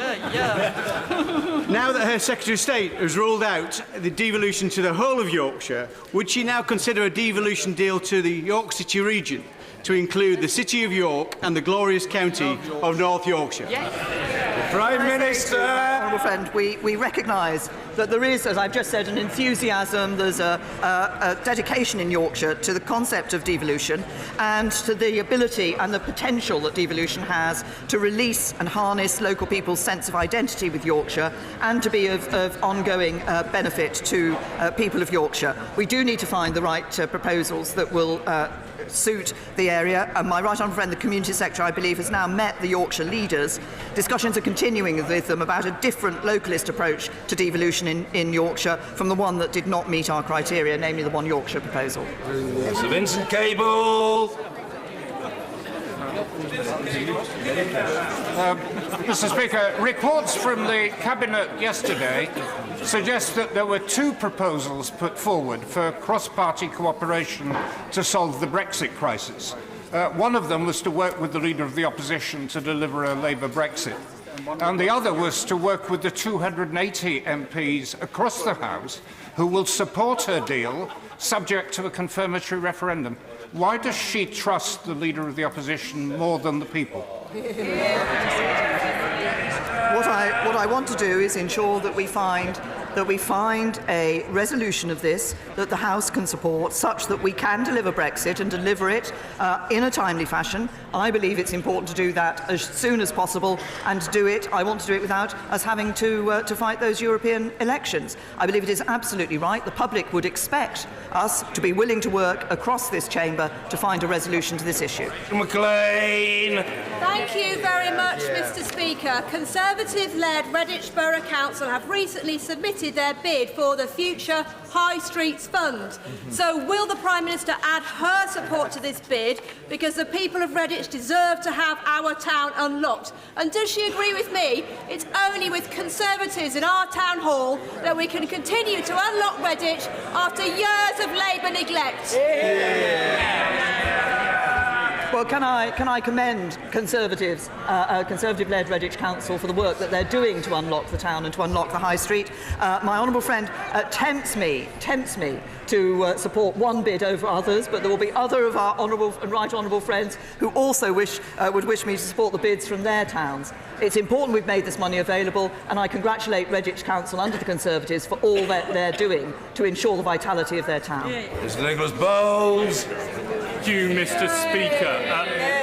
Speaker 2: Now that her Secretary of State has ruled out the devolution to the whole of Yorkshire, would she now consider a devolution deal to the York City region to include the City of York and the glorious county of North Yorkshire?
Speaker 3: Prime Minister! Honourable friend, we recognise that there is, as I've just said, an enthusiasm, there's a dedication in Yorkshire to the concept of devolution and to the ability and the potential that devolution has to release and harness local people's sense of identity with Yorkshire and to be of ongoing benefit to people of Yorkshire. We do need to find the right proposals that will suit the area, and my right honourable friend, the Community Secretary, I believe, has now met the Yorkshire leaders. Discussions are continuing with them about a different localist approach to devolution in Yorkshire from the one that did not meet our criteria, namely the One Yorkshire proposal.
Speaker 1: Sir Vincent Cable.
Speaker 12: Mr. Speaker, reports from the Cabinet yesterday suggest that there were two proposals put forward for cross-party cooperation to solve the Brexit crisis. One of them was to work with the Leader of the Opposition to deliver a Labour Brexit, and the other was to work with the 280 MPs across the House who will support her deal subject to a confirmatory referendum. Why does she trust the Leader of the Opposition more than the people?
Speaker 3: What I want to do is ensure that we find a resolution of this that the House can support, such that we can deliver Brexit and deliver it in a timely fashion. I believe it's important to do that as soon as possible, and to do it, I want to do it without us having to fight those European elections. I believe it is absolutely right. The public would expect us to be willing to work across this chamber to find a resolution to this issue.
Speaker 1: McLean.
Speaker 13: Thank you very much, Mr. Speaker. Conservative-led Redditch Borough Council have recently submitted their bid for the Future High Streets Fund. So will the Prime Minister add her support to this bid, because the people of Redditch deserve to have our town unlocked? And does she agree with me? It's only with Conservatives in our town hall that we can continue to unlock Redditch after years of Labour neglect.
Speaker 3: Well, can I commend Conservatives, Conservative-led Redditch Council for the work that they're doing to unlock the town and to unlock the High Street. My honourable friend tempts me to support one bid over others, but there will be other of our honourable and right honourable friends who also would wish me to support the bids from their towns. It's important we've made this money available, and I congratulate Redditch Council under the Conservatives for all that they're doing to ensure the vitality of their town.
Speaker 1: Mr. Nicholas Bowles.
Speaker 14: Thank you, Mr. Speaker.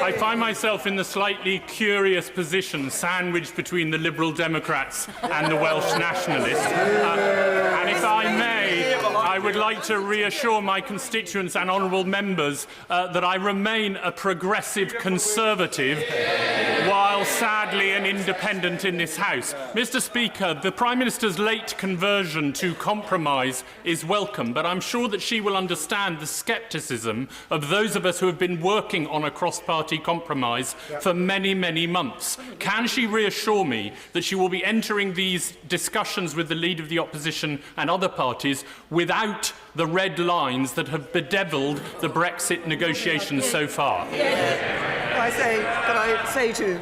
Speaker 14: I find myself in the slightly curious position, sandwiched between the Liberal Democrats and the Welsh Nationalists. And if I may, I would like to reassure my constituents and honourable members that I remain a progressive Conservative, while sadly an independent in this House. Mr. Speaker, the Prime Minister's late conversion to compromise is welcome, but I'm sure that she will understand the scepticism of those of us who have been working on a cross-party compromise for many, many months. Can she reassure me that she will be entering these discussions with the Leader of the Opposition and other parties without the red lines that have bedevilled the Brexit negotiations so far?
Speaker 3: Can I say to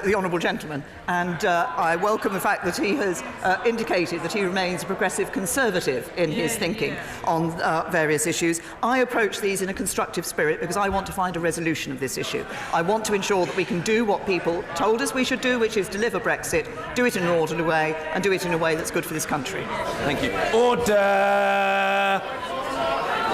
Speaker 3: the honourable gentleman, and I welcome the fact that he has indicated that he remains a progressive Conservative in his thinking on various issues. I approach these in a constructive spirit because I want to find a resolution of this issue. I want to ensure that we can do what people told us we should do, which is deliver Brexit, do it in an orderly way, and do it in a way that's good for this country.
Speaker 1: Thank you. Order!